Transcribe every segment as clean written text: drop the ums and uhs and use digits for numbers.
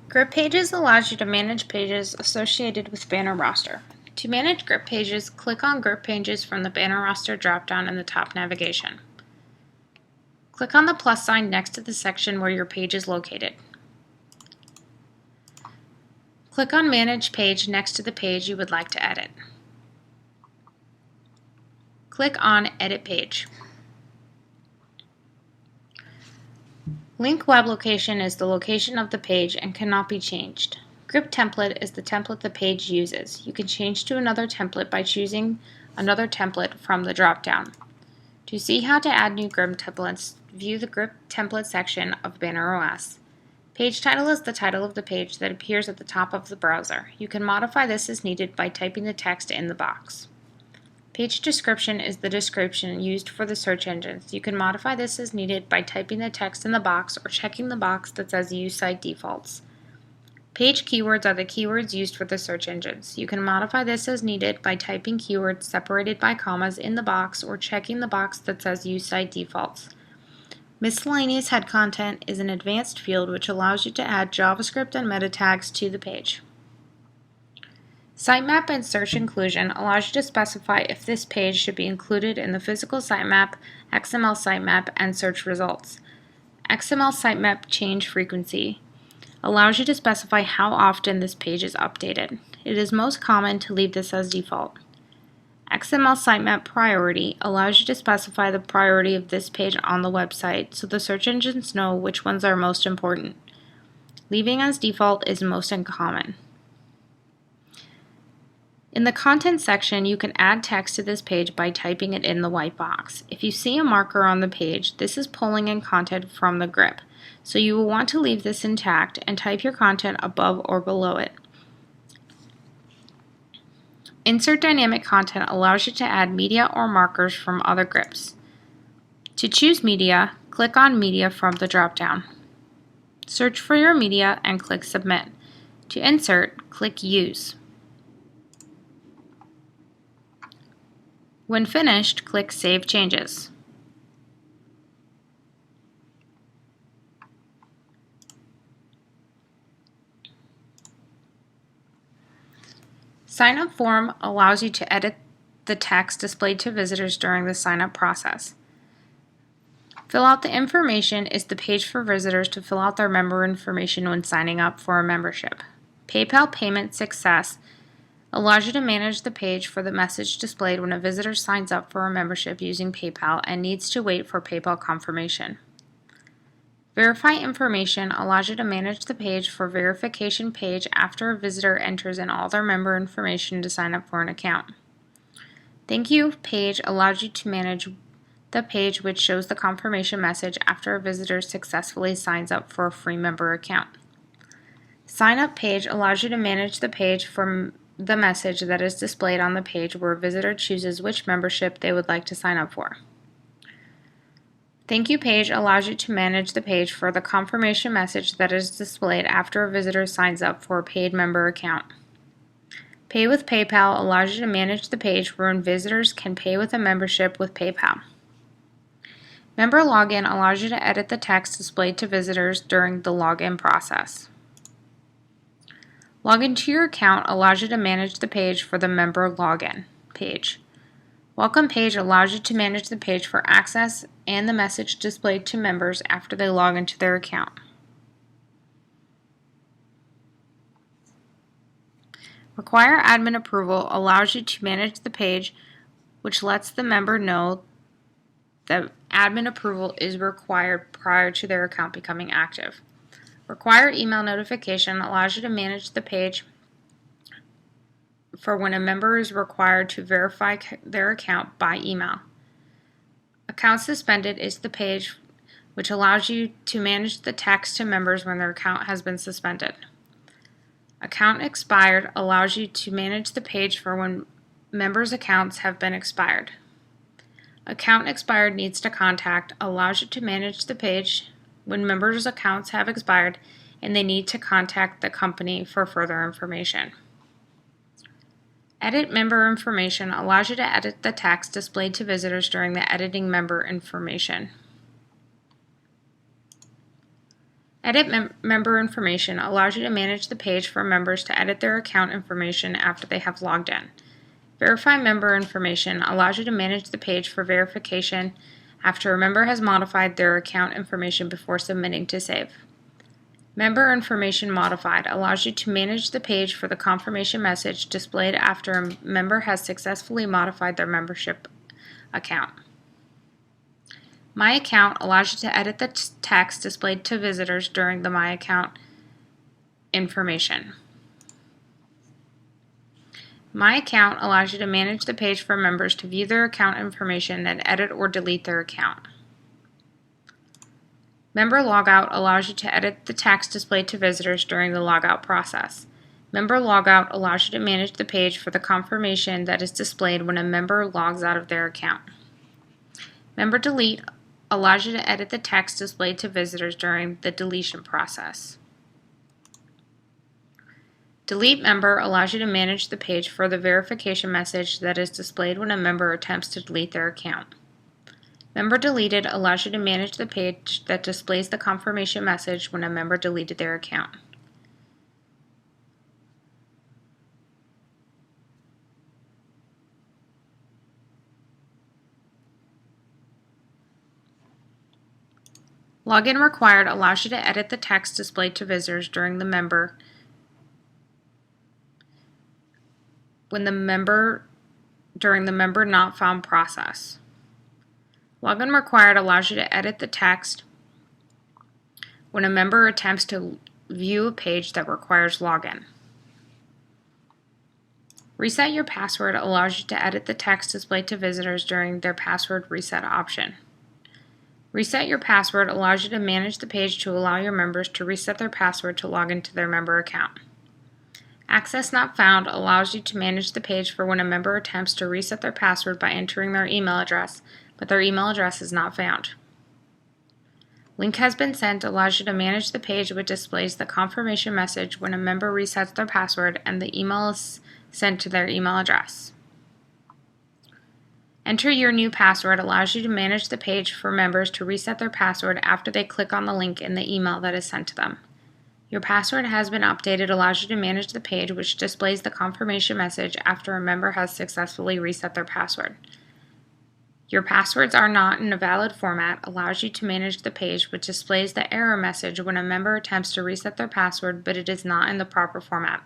Group Pages allows you to manage pages associated with BannerRoster. To manage group pages, click on Group Pages from the BannerRoster dropdown in the top navigation. Click on the plus sign next to the section where your page is located. Click on Manage Page next to the page you would like to edit. Click on Edit Page. Link web location is the location of the page and cannot be changed. Group template is the template the page uses. You can change to another template by choosing another template from the dropdown. To see how to add new group templates, view the Group Template section of BannerOS. Page title is the title of the page that appears at the top of the browser. You can modify this as needed by typing the text in the box. Page description is the description used for the search engines. You can modify this as needed by typing the text in the box or checking the box that says Use Site Defaults. Page keywords are the keywords used for the search engines. You can modify this as needed by typing keywords separated by commas in the box or checking the box that says Use Site Defaults. Miscellaneous head content is an advanced field which allows you to add JavaScript and meta tags to the page. Sitemap and search inclusion allows you to specify if this page should be included in the physical sitemap, XML sitemap, and search results. XML sitemap change frequency allows you to specify how often this page is updated. It is most common to leave this as default. XML sitemap priority allows you to specify the priority of this page on the website so the search engines know which ones are most important. Leaving as default is most uncommon. In the content section, you can add text to this page by typing it in the white box. If you see a marker on the page, this is pulling in content from the grip, so you will want to leave this intact and type your content above or below it. Insert dynamic content allows you to add media or markers from other grips. To choose media, click on Media from the dropdown. Search for your media and click Submit. To insert, click Use. When finished, click Save Changes. Sign-up form allows you to edit the text displayed to visitors during the sign-up process. Fill out the information is the page for visitors to fill out their member information when signing up for a membership. PayPal Payment Success allows you to manage the page for the message displayed when a visitor signs up for a membership using PayPal and needs to wait for PayPal confirmation. Verify Information allows you to manage the page for verification page after a visitor enters in all their member information to sign up for an account. Thank You page allows you to manage the page which shows the confirmation message after a visitor successfully signs up for a free member account. Sign Up page allows you to manage the page from the message that is displayed on the page where a visitor chooses which membership they would like to sign up for. Thank You page allows you to manage the page for the confirmation message that is displayed after a visitor signs up for a paid member account. Pay with PayPal allows you to manage the page where visitors can pay with a membership with PayPal. Member Login allows you to edit the text displayed to visitors during the login process. Login to your account allows you to manage the page for the member login page. Welcome page allows you to manage the page for access and the message displayed to members after they log into their account. Require admin approval allows you to manage the page, which lets the member know that admin approval is required prior to their account becoming active. Require email notification allows you to manage the page for when a member is required to verify their account by email. Account Suspended is the page which allows you to manage the text to members when their account has been suspended. Account Expired allows you to manage the page for when members' accounts have been expired. Account Expired Needs to Contact allows you to manage the page when members' accounts have expired and they need to contact the company for further information. Edit Member Information allows you to edit the text displayed to visitors during the editing member information. Edit member information allows you to manage the page for members to edit their account information after they have logged in. Verify member information allows you to manage the page for verification after a member has modified their account information before submitting to save. Member information modified allows you to manage the page for the confirmation message displayed after a member has successfully modified their membership account. My Account allows you to edit the text displayed to visitors during the My Account information. My Account allows you to manage the page for members to view their account information and edit or delete their account. Member Logout allows you to edit the text displayed to visitors during the logout process. Member Logout allows you to manage the page for the confirmation that is displayed when a member logs out of their account. Member Delete allows you to edit the text displayed to visitors during the deletion process. Delete Member allows you to manage the page for the verification message that is displayed when a member attempts to delete their account. Member Deleted allows you to manage the page that displays the confirmation message when a member deleted their account. Login Required allows you to edit the text displayed to visitors during the member not found process. Login Required allows you to edit the text when a member attempts to view a page that requires login. Reset Your Password allows you to edit the text displayed to visitors during their password reset option. Reset Your Password allows you to manage the page to allow your members to reset their password to log into their member account. Access Not Found allows you to manage the page for when a member attempts to reset their password by entering their email address, but their email address is not found. Link Has Been Sent allows you to manage the page which displays the confirmation message when a member resets their password and the email is sent to their email address. Enter Your New Password allows you to manage the page for members to reset their password after they click on the link in the email that is sent to them. Your Password Has Been Updated allows you to manage the page which displays the confirmation message after a member has successfully reset their password. Your Passwords Are Not in a Valid Format allows you to manage the page which displays the error message when a member attempts to reset their password but it is not in the proper format.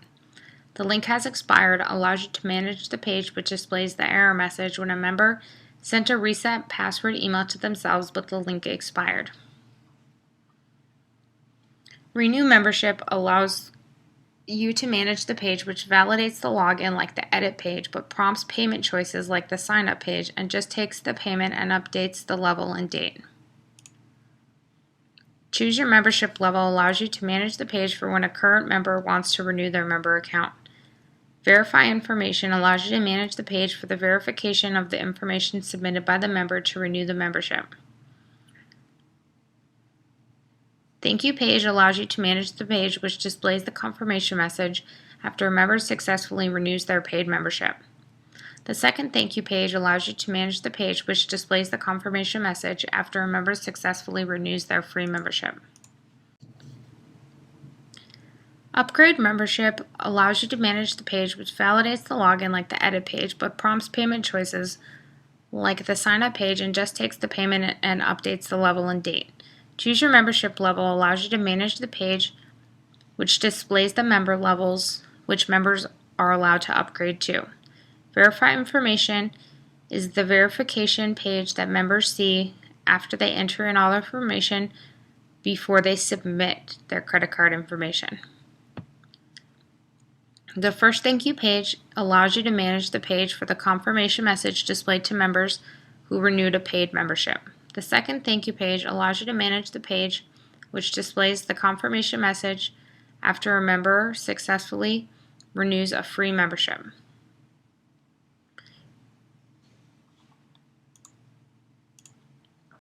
The Link Has Expired allows you to manage the page which displays the error message when a member sent a reset password email to themselves but the link expired. Renew Membership allows you to manage the page which validates the login like the edit page but prompts payment choices like the sign up page and just takes the payment and updates the level and date. Choose Your Membership Level allows you to manage the page for when a current member wants to renew their member account. Verify Information allows you to manage the page for the verification of the information submitted by the member to renew the membership. Thank You Page allows you to manage the page which displays the confirmation message after a member successfully renews their paid membership. The second Thank You Page allows you to manage the page which displays the confirmation message after a member successfully renews their free membership. Upgrade Membership allows you to manage the page which validates the login like the edit page but prompts payment choices like the sign up page and just takes the payment and updates the level and date. Choose Your Membership Level allows you to manage the page which displays the member levels which members are allowed to upgrade to. Verify Information is the verification page that members see after they enter in all information before they submit their credit card information. The first Thank You Page allows you to manage the page for the confirmation message displayed to members who renewed a paid membership. The second Thank You Page allows you to manage the page which displays the confirmation message after a member successfully renews a free membership.